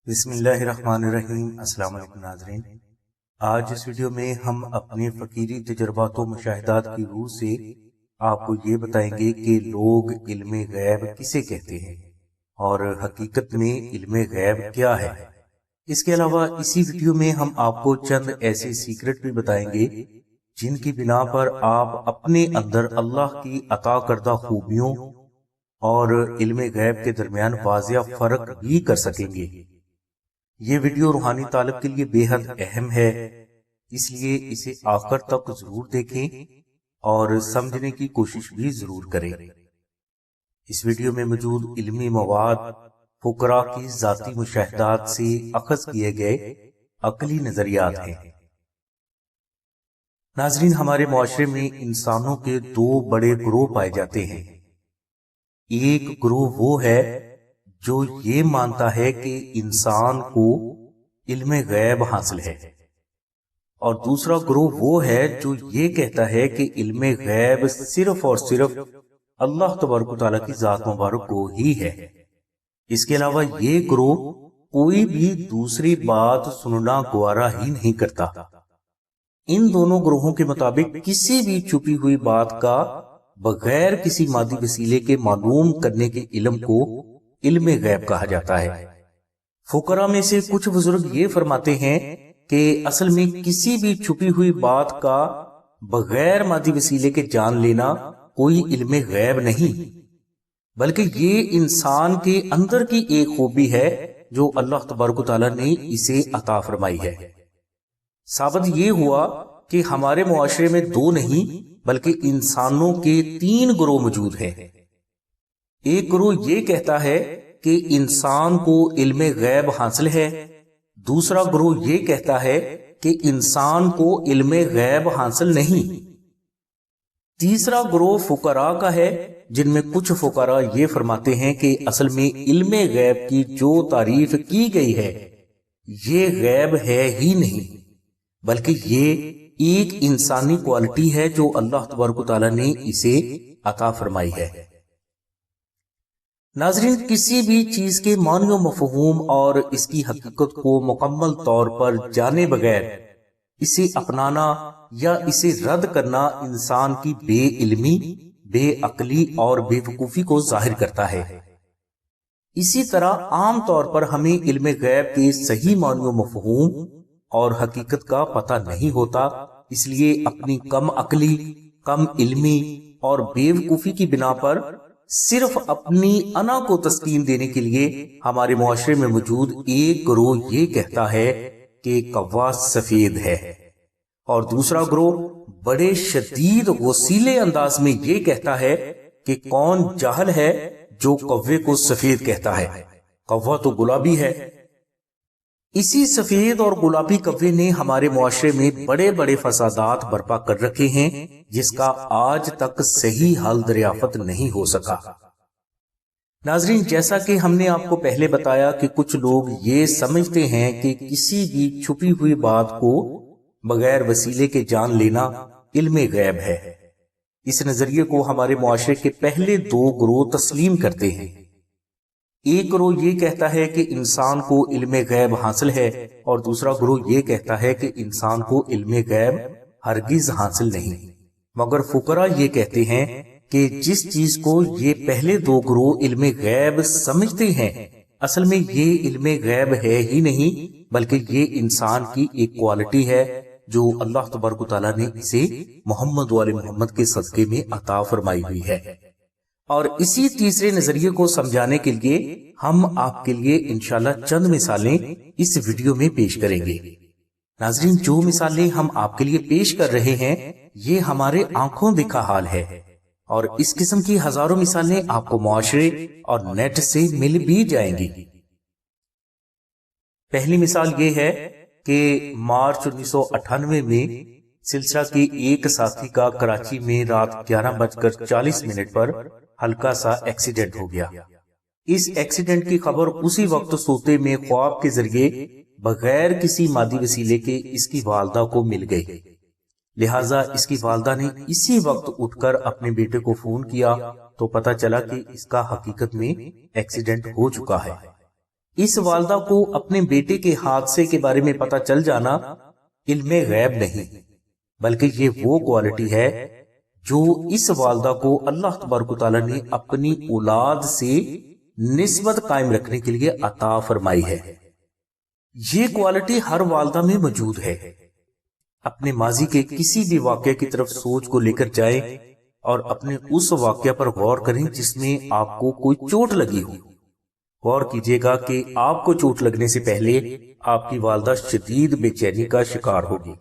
بسم اللہ الرحمن الرحیم۔ السلام علیکم ناظرین، آج اس ویڈیو میں ہم اپنے فقیری تجربات و مشاہدات کی روح سے آپ کو یہ بتائیں گے کہ لوگ علم غیب کسے کہتے ہیں اور حقیقت میں علم غیب کیا ہے۔ اس کے علاوہ اسی ویڈیو میں ہم آپ کو چند ایسے سیکرٹ بھی بتائیں گے جن کی بنا پر آپ اپنے اندر اللہ کی عطا کردہ خوبیوں اور علم غیب کے درمیان واضح فرق بھی کر سکیں گے۔ یہ ویڈیو روحانی طالب کے لیے بے حد اہم ہے، اس لیے اسے آخر تک ضرور دیکھیں اور سمجھنے کی کوشش بھی ضرور کریں۔ اس ویڈیو میں موجود علمی مواد فقراء کی ذاتی مشاہدات سے اخذ کیے گئے عقلی نظریات ہیں۔ ناظرین، ہمارے معاشرے میں انسانوں کے دو بڑے گروہ پائے جاتے ہیں۔ ایک گروہ وہ ہے جو یہ مانتا ہے کہ انسان کو علم غیب حاصل ہے، اور دوسرا گروہ وہ ہے جو یہ کہتا ہے کہ علم غیب صرف اور صرف اللہ تبارک و تعالیٰ کی ذات مبارک کو ہی ہے۔ اس کے علاوہ یہ گروہ کوئی بھی دوسری بات سننا گوارا ہی نہیں کرتا۔ ان دونوں گروہوں کے مطابق کسی بھی چھپی ہوئی بات کا بغیر کسی مادی وسیلے کے معلوم کرنے کے علم کو علم غیب کہا جاتا ہے۔ فقراء میں سے کچھ بزرگ یہ فرماتے ہیں کہ اصل میں کسی بھی چھپی ہوئی بات کا بغیر مادی وسیلے کے جان لینا کوئی علم غیب نہیں، بلکہ یہ انسان کے اندر کی ایک خوبی ہے جو اللہ تبارک و تعالیٰ نے اسے عطا فرمائی ہے۔ ثابت یہ ہوا کہ ہمارے معاشرے میں دو نہیں بلکہ انسانوں کے تین گروہ موجود ہیں۔ ایک گروہ یہ کہتا ہے کہ انسان کو علم غیب حاصل ہے، دوسرا گروہ یہ کہتا ہے کہ انسان کو علم غیب حاصل نہیں۔ تیسرا گروہ فقراء کا ہے، جن میں کچھ فقراء یہ فرماتے ہیں کہ اصل میں علم غیب کی جو تعریف کی گئی ہے یہ غیب ہے ہی نہیں، بلکہ یہ ایک انسانی کوالٹی ہے جو اللہ تبارک و تعالیٰ نے اسے عطا فرمائی ہے۔ ناظرین، کسی بھی چیز کے معنی و مفہوم اور اس کی حقیقت کو مکمل طور پر جانے بغیر اسے اپنانا یا اسے رد کرنا انسان کی بے علمی، بے عقلی اور بے وقوفی کو ظاہر کرتا ہے۔ اسی طرح عام طور پر ہمیں علم غیب کے صحیح معنی و مفہوم اور حقیقت کا پتہ نہیں ہوتا، اس لیے اپنی کم عقلی، کم علمی اور بے وقوفی کی بنا پر صرف اپنی انا کو تسکین دینے کے لیے ہمارے معاشرے میں موجود ایک گروہ یہ کہتا ہے کہ کوا سفید ہے، اور دوسرا گروہ بڑے شدید غصیلے انداز میں یہ کہتا ہے کہ کون جاہل ہے جو کوے کو سفید کہتا ہے، کوا تو گلابی ہے۔ اسی سفید اور گلابی کوے نے ہمارے معاشرے میں بڑے بڑے فسادات برپا کر رکھے ہیں، جس کا آج تک صحیح حل دریافت نہیں ہو سکا۔ ناظرین، جیسا کہ ہم نے آپ کو پہلے بتایا کہ کچھ لوگ یہ سمجھتے ہیں کہ کسی بھی چھپی ہوئی بات کو بغیر وسیلے کے جان لینا علم غیب ہے۔ اس نظریے کو ہمارے معاشرے کے پہلے دو گروہ تسلیم کرتے ہیں۔ ایک گروہ یہ کہتا ہے کہ انسان کو علم غیب حاصل ہے، اور دوسرا گروہ یہ کہتا ہے کہ انسان کو علم غیب ہرگز حاصل نہیں۔ مگر فقراء یہ کہتے ہیں کہ جس چیز کو یہ پہلے دو گروہ علم غیب سمجھتے ہیں اصل میں یہ علم غیب ہے ہی نہیں، بلکہ یہ انسان کی ایک کوالٹی ہے جو اللہ تبارک و تعالیٰ نے اسے محمد و آل محمد کے صدقے میں عطا فرمائی ہوئی ہے۔ اور اسی تیسرے نظریے کو سمجھانے کے لیے ہم آپ کے لیے انشاءاللہ چند مثالیں اس ویڈیو میں پیش کریں گے۔ ناظرین، جو مثالیں ہم آپ کے لیے پیش کر رہے ہیں یہ ہمارے آنکھوں دیکھا حال ہے، اور اس قسم کی ہزاروں مثالیں آپ کو معاشرے اور نیٹ سے مل بھی جائیں گی۔ پہلی مثال یہ ہے کہ مارچ 1998 میں سلسلہ کے ایک ساتھی کا کراچی میں رات 11:40 پر ہلکا سا ایکسیڈنٹ ہو گیا۔ اس ایکسیڈنٹ کی خبر اسی وقت سوتے میں خواب کے ذریعے بغیر کسی مادی وسیلے کے اس کی والدہ کو مل گئی، لہٰذا اس کی والدہ نے اسی وقت اٹھ کر اپنے بیٹے کو فون کیا تو پتا چلا کہ اس کا حقیقت میں ایکسیڈنٹ ہو چکا ہے۔ اس والدہ کو اپنے بیٹے کے حادثے کے بارے میں پتہ چل جانا علم غیب نہیں، بلکہ یہ وہ کوالٹی ہے جو اس والدہ کو اللہ تبارک و تعالیٰ نے اپنی اولاد سے نسبت قائم رکھنے کے لیے عطا فرمائی ہے۔ یہ کوالٹی ہر والدہ میں موجود ہے۔ اپنے ماضی کے کسی بھی واقعے کی طرف سوچ کو لے کر جائیں اور اپنے اس واقعہ پر غور کریں جس میں آپ کو کوئی چوٹ لگی ہو۔ غور کیجئے گا کہ آپ کو چوٹ لگنے سے پہلے آپ کی والدہ شدید بے چینی کا شکار ہوگی۔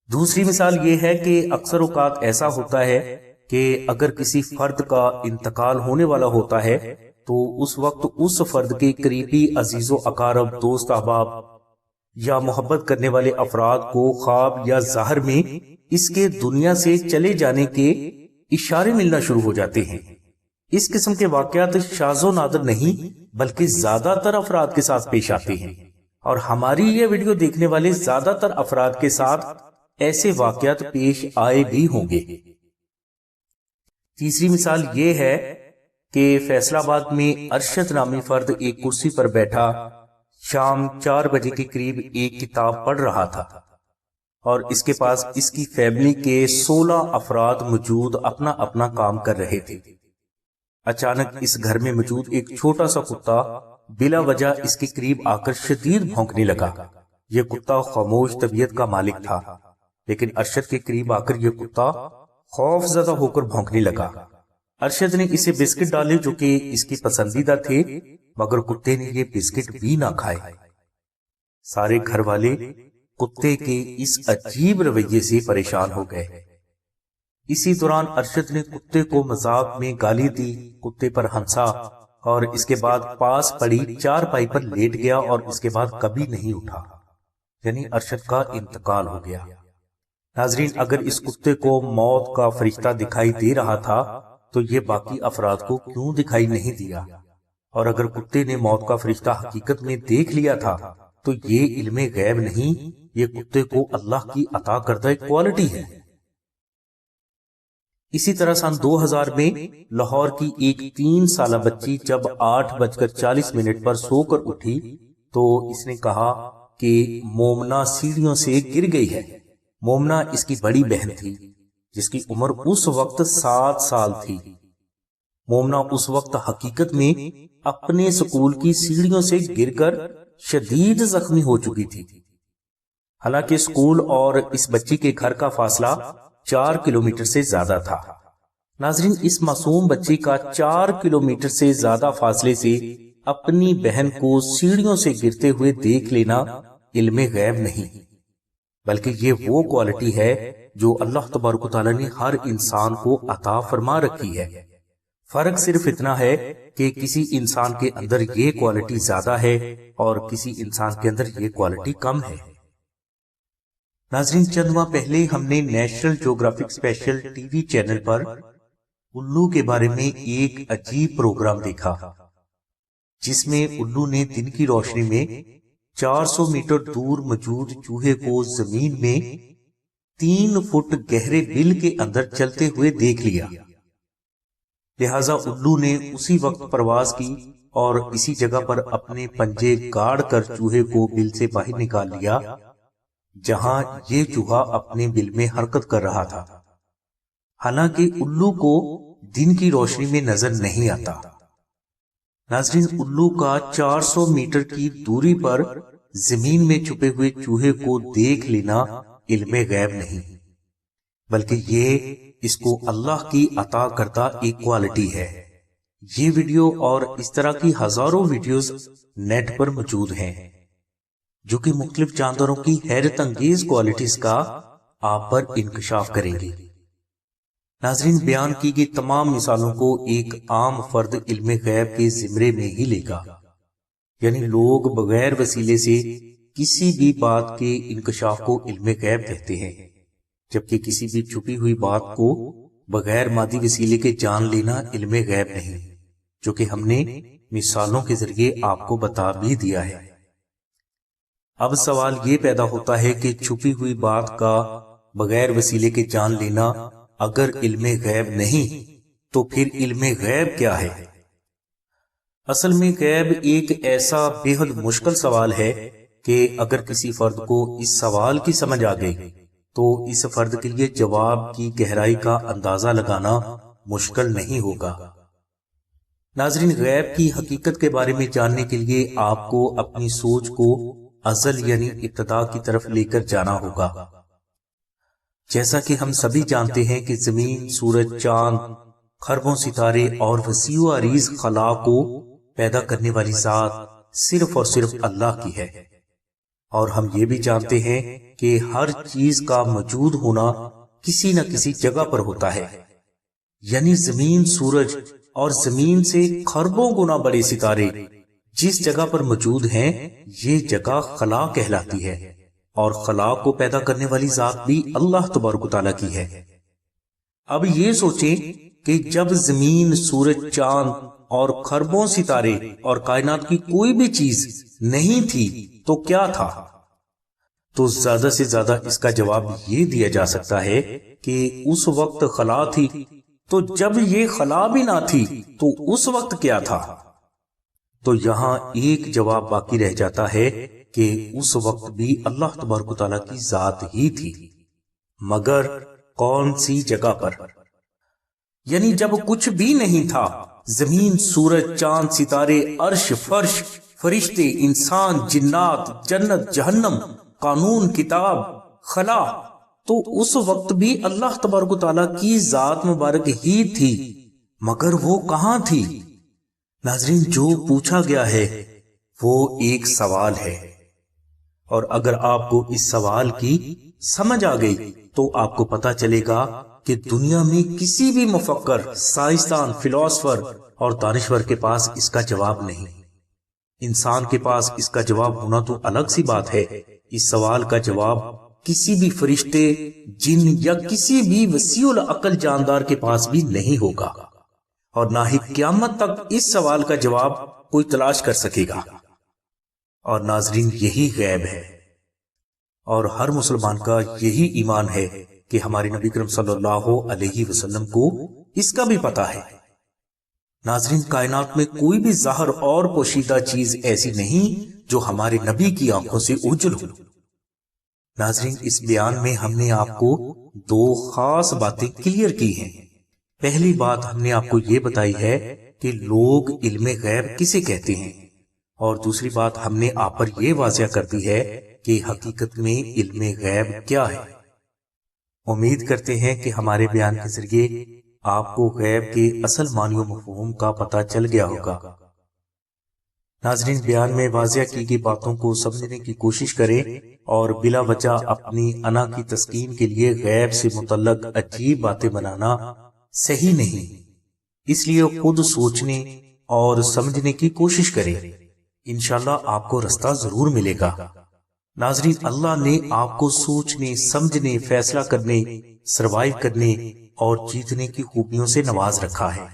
دوسری مثال یہ ہے کہ اکثر اوقات ایسا ہوتا ہے کہ اگر کسی فرد کا انتقال ہونے والا ہوتا ہے تو اس وقت اس فرد کے قریبی عزیز و اقارب، دوست احباب یا محبت کرنے والے افراد کو خواب یا ظاہر میں اس کے دنیا سے چلے جانے کے اشارے ملنا شروع ہو جاتے ہیں۔ اس قسم کے واقعات شاذ و نادر نہیں بلکہ زیادہ تر افراد کے ساتھ پیش آتے ہیں، اور ہماری یہ ویڈیو دیکھنے والے زیادہ تر افراد کے ساتھ ایسے واقعات پیش آئے بھی ہوں گے۔ تیسری مثال یہ ہے کہ فیصل آباد میں ارشد نامی فرد ایک کرسی پر بیٹھا شام 4 بجے کے قریب ایک کتاب پڑھ رہا تھا، اور اس کے پاس اس کی فیملی کے 16 افراد موجود اپنا اپنا کام کر رہے تھے۔ اچانک اس گھر میں موجود ایک چھوٹا سا کتا بلا وجہ اس کے قریب آ کر شدید بھونکنے لگا۔ یہ کتا خاموش طبیعت کا مالک تھا، لیکن ارشد کے قریب آ کر یہ کتا خوف زدہ ہو کر بھونکنے لگا۔ ارشد نے اسے بسکٹ ڈالے جو کہ اس کی پسندیدہ تھے، مگر کتے نے یہ بسکٹ بھی نہ کھائے۔ سارے گھر والے کتے کے اس عجیب رویے سے پریشان ہو گئے۔ اسی دوران ارشد نے کتے کو مذاق میں گالی دی، کتے پر ہنسا اور اس کے بعد پاس پڑی چارپائی پر لیٹ گیا اور اس کے بعد کبھی نہیں اٹھا، یعنی ارشد کا انتقال ہو گیا۔ ناظرین، اگر اس کتے کو موت کا فرشتہ دکھائی دے رہا تھا تو یہ باقی افراد کو کیوں دکھائی نہیں دیا؟ اور اگر کتے نے موت کا فرشتہ حقیقت میں دیکھ لیا تھا تو یہ علم غیب نہیں، یہ کتے کو اللہ کی عطا کردہ ایک کوالٹی ہے۔ اسی طرح سن 2000 میں لاہور کی ایک 3 سالہ بچی جب 8:40 پر سو کر اٹھی تو اس نے کہا کہ مومنہ سیڑھیوں سے گر گئی ہے۔ مومنہ اس کی بڑی بہن تھی جس کی عمر اس وقت 7 سال تھی۔ مومنہ اس وقت حقیقت میں اپنے سکول کی سیڑھیوں سے گر کر شدید زخمی ہو چکی تھی۔ حالانکہ سکول اور اس بچی کے گھر کا فاصلہ 4 کلومیٹر سے زیادہ تھا۔ ناظرین، اس معصوم بچی کا 4 کلومیٹر سے زیادہ فاصلے سے اپنی بہن کو سیڑھیوں سے گرتے ہوئے دیکھ لینا علم غیب نہیں، بلکہ یہ وہ کوالٹی ہے جو اللہ تبارک و تعالیٰ نے ہر انسان کو عطا فرما رکھی ہے۔ فرق صرف اتنا ہے کہ کسی انسان کے اندر یہ کوالٹی زیادہ ہے اور کسی انسان کے اندر یہ کوالٹی کم ہے۔ ناظرین، چند ماہ پہلے ہم نے National Geographic special T V channel پر الو کے بارے میں ایک عجیب پروگرام دیکھا جس میں الو نے دن کی روشنی میں 400 میٹر دور موجود چوہے کو زمین میں 3 فٹ گہرے بل کے اندر چلتے ہوئے دیکھ لیا۔ لہذا الو نے اسی وقت پرواز کی اور اسی جگہ پر اپنے پنجے گاڑ کر چوہے کو بل سے باہر نکال لیا جہاں یہ چوہا اپنے بل میں حرکت کر رہا تھا۔ حالانکہ الو کو دن کی روشنی میں نظر نہیں آتا۔ ناظرین، الو کا 400 میٹر کی دوری پر زمین میں چھپے ہوئے چوہے کو دیکھ لینا علم غیب نہیں، بلکہ یہ اس کو اللہ کی عطا کردہ ایک کوالٹی ہے۔ یہ ویڈیو اور اس طرح کی ہزاروں ویڈیوز نیٹ پر موجود ہیں جو کہ مختلف جانداروں کی حیرت انگیز کوالٹیز کا آپ پر انکشاف کریں گے۔ ناظرین، بیان کی گئی تمام مثالوں کو ایک عام فرد علم غیب کے زمرے میں ہی لے گا، یعنی لوگ بغیر وسیلے سے کسی بھی بات کے انکشاف کو علم غیب کہتے ہیں، جبکہ کسی بھی چھپی ہوئی بات کو بغیر مادی وسیلے کے جان لینا علم غیب نہیں، جو کہ ہم نے مثالوں کے ذریعے آپ کو بتا بھی دیا ہے۔ اب سوال یہ پیدا ہوتا ہے کہ چھپی ہوئی بات کا بغیر وسیلے کے جان لینا اگر علم غیب نہیں تو پھر علم غیب کیا ہے؟ اصل میں غیب ایک ایسا بے حد مشکل سوال ہے کہ اگر کسی فرد کو اس سوال کی سمجھ آ گئی تو اس فرد کے لیے جواب کی گہرائی کا اندازہ لگانا مشکل نہیں ہوگا۔ ناظرین، غیب کی حقیقت کے بارے میں جاننے کے لیے آپ کو اپنی سوچ کو ازل یعنی ابتدا کی طرف لے کر جانا ہوگا۔ جیسا کہ ہم سبھی جانتے ہیں کہ زمین، سورج، چاند، خربوں ستارے اور وسیع و عریض خلا کو پیدا کرنے والی ذات صرف اور صرف اللہ کی ہے، اور ہم یہ بھی جانتے ہیں کہ ہر چیز کا موجود ہونا کسی نہ کسی جگہ پر ہوتا ہے، یعنی زمین، سورج اور زمین سے خربوں گنا بڑے ستارے جس جگہ پر موجود ہیں یہ جگہ خلا کہلاتی ہے، اور خلا کو پیدا کرنے والی ذات بھی اللہ تبارک و تعالیٰ کی ہے۔ اب یہ سوچیں کہ جب زمین، سورج، چاند اور خربوں ستارے اور کائنات کی کوئی بھی چیز نہیں تھی تو کیا تھا؟ تو زیادہ سے زیادہ اس کا جواب یہ دیا جا سکتا ہے کہ اس وقت خلا تھی، تو جب یہ خلا بھی نہ تھی تو اس وقت کیا تھا؟ تو یہاں ایک جواب باقی رہ جاتا ہے کہ اس وقت بھی اللہ تبارک و تعالیٰ کی ذات ہی تھی، مگر کون سی جگہ پر؟ یعنی جب کچھ بھی نہیں تھا، زمین، سورج، چاند، ستارے، عرش، فرش، فرشتے، انسان، جنات، جنت، جہنم، قانون، کتاب، خلا، تو اس وقت بھی اللہ تبارک و تعالیٰ کی ذات مبارک ہی تھی، مگر وہ کہاں تھی؟ ناظرین، جو پوچھا گیا ہے وہ ایک سوال ہے، اور اگر آپ کو اس سوال کی سمجھ آ گئی تو آپ کو پتا چلے گا کہ دنیا میں کسی بھی مفکر، سائنسدان، فلاسفر اور دانشور کے پاس اس کا جواب نہیں۔ انسان کے پاس اس کا جواب ہونا تو الگ سی بات ہے، اس سوال کا جواب کسی بھی فرشتے، جن یا کسی بھی وسیع العقل جاندار کے پاس بھی نہیں ہوگا، اور نہ ہی قیامت تک اس سوال کا جواب کوئی تلاش کر سکے گا۔ اور ناظرین، یہی غیب ہے، اور ہر مسلمان کا یہی ایمان ہے کہ ہمارے نبی کریم صلی اللہ علیہ وسلم کو اس کا بھی پتا ہے۔ ناظرین، کائنات میں کوئی بھی ظاہر اور پوشیدہ چیز ایسی نہیں جو ہمارے نبی کی آنکھوں سے اوجھل ہو۔ ناظرین، اس بیان میں ہم نے آپ کو دو خاص باتیں کلیئر کی ہیں۔ پہلی بات ہم نے آپ کو یہ بتائی ہے کہ لوگ علم غیب کسے کہتے ہیں، اور دوسری بات ہم نے آپ پر یہ واضح کر دی ہے کہ حقیقت میں علم غیب کیا ہے۔ امید کرتے ہیں کہ ہمارے بیان کے ذریعے آپ کو غیب کے اصل معنی و مفہوم کا پتہ چل گیا ہوگا۔ ناظرین، بیان میں واضح کی گئی باتوں کو سمجھنے کی کوشش کریں اور بلا وجہ اپنی انا کی تسکین کے لیے غیب سے متعلق عجیب باتیں بنانا صحیح نہیں، اس لیے خود سوچنے اور سمجھنے کی کوشش کریں، انشاءاللہ آپ کو رستہ ضرور ملے گا۔ ناظرین، اللہ نے آپ کو سوچنے، سمجھنے، فیصلہ کرنے، سروائیو کرنے اور جیتنے کی خوبیوں سے نواز رکھا ہے۔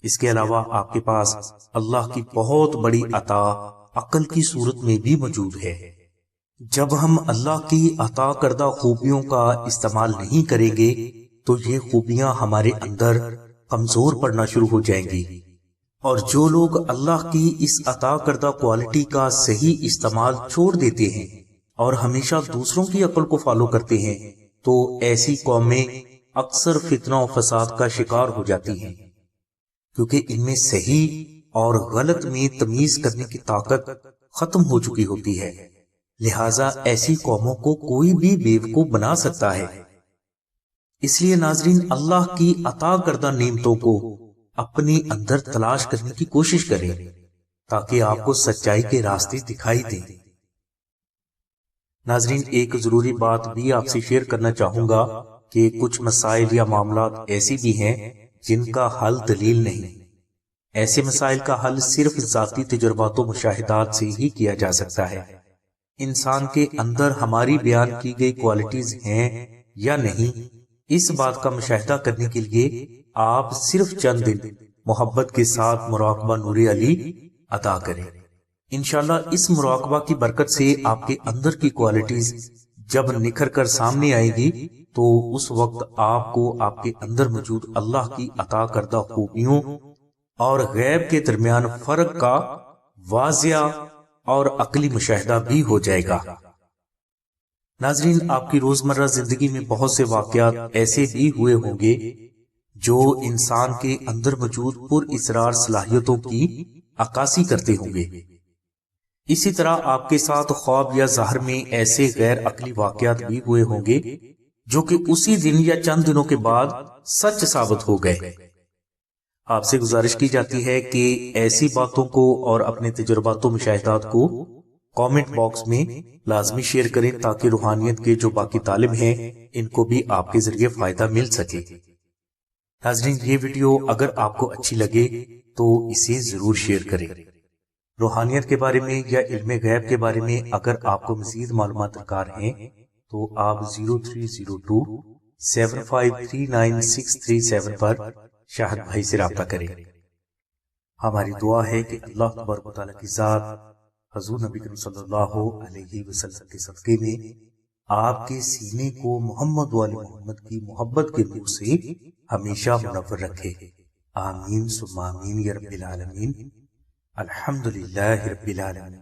اس کے علاوہ آپ کے پاس اللہ کی بہت بڑی عطا عقل کی صورت میں بھی موجود ہے۔ جب ہم اللہ کی عطا کردہ خوبیوں کا استعمال نہیں کریں گے تو یہ خوبیاں ہمارے اندر کمزور پڑنا شروع ہو جائیں گی، اور جو لوگ اللہ کی اس عطا کردہ کوالٹی کا صحیح استعمال چھوڑ دیتے ہیں اور ہمیشہ دوسروں کی عقل کو فالو کرتے ہیں تو ایسی قومیں اکثر فتنہ و فساد کا شکار ہو جاتی ہیں، کیونکہ ان میں صحیح اور غلط میں تمیز کرنے کی طاقت ختم ہو چکی ہوتی ہے، لہٰذا ایسی قوموں کو کوئی بھی بیوقوف بنا سکتا ہے۔ اس لیے ناظرین، اللہ کی عطا کردہ نعمتوں کو اپنے اندر تلاش کرنے کی کوشش کریں تاکہ آپ کو سچائی کے راستے دکھائی دیں۔ ناظرین، ایک ضروری بات بھی آپ سے شیئر کرنا چاہوں گا کہ کچھ مسائل یا معاملات ایسی بھی ہیں جن کا حل دلیل نہیں۔ ایسے مسائل کا حل صرف ذاتی تجربات و مشاہدات سے ہی کیا جا سکتا ہے۔ انسان کے اندر ہماری بیان کی گئی کوالٹیز ہیں یا نہیں، اس بات کا مشاہدہ کرنے کے لیے آپ صرف چند دن محبت کے ساتھ مراقبہ نور علی ادا کریں۔ انشاءاللہ اس مراقبہ کی برکت سے آپ کے اندر کی کوالٹیز جب نکھر کر سامنے آئے گی تو اس وقت آپ کو آپ کے اندر موجود اللہ کی عطا کردہ خوبیوں اور غیب کے درمیان فرق کا واضح اور عقلی مشاہدہ بھی ہو جائے گا۔ ناظرین، آپ کی روزمرہ زندگی میں بہت سے واقعات ایسے بھی ہوئے ہوں گے جو انسان کے اندر موجود پر اسرار صلاحیتوں کی عکاسی کرتے ہوں گے۔ اسی طرح آپ کے ساتھ خواب یا ظاہر میں ایسے غیر عقلی واقعات بھی ہوئے ہوں گے جو کہ اسی دن یا چند دنوں کے بعد سچ ثابت ہو گئے۔ آپ سے گزارش کی جاتی ہے کہ ایسی باتوں کو اور اپنے تجربات و مشاہدات کو کامنٹ باکس میں لازمی شیئر کریں تاکہ روحانیت کے جو باقی طالب ہیں ان کو بھی آپ کے ذریعے فائدہ مل سکے۔ ناظرین، یہ ویڈیو اگر آپ کو اچھی لگے تو اسے ضرور شیئر کریں۔ روحانیت کے بارے میں یا علم غیب کے بارے میں اگر آپ کو مزید معلومات درکار ہیں تو آپ 0302753967 پر شاہد بھائی سے رابطہ کریں۔ ہماری دعا ہے کہ اللہ تبارک و تعالیٰ کی ذات حضور نبی کریم صلی اللہ علیہ وسلم کے صدقے میں آپ کے سینے کو محمد و آل محمد کی محبت کے نور سے ہمیشہ منور رکھے۔ آمین ثم آمین یا رب العالمین۔ الحمدللہ رب العالمین۔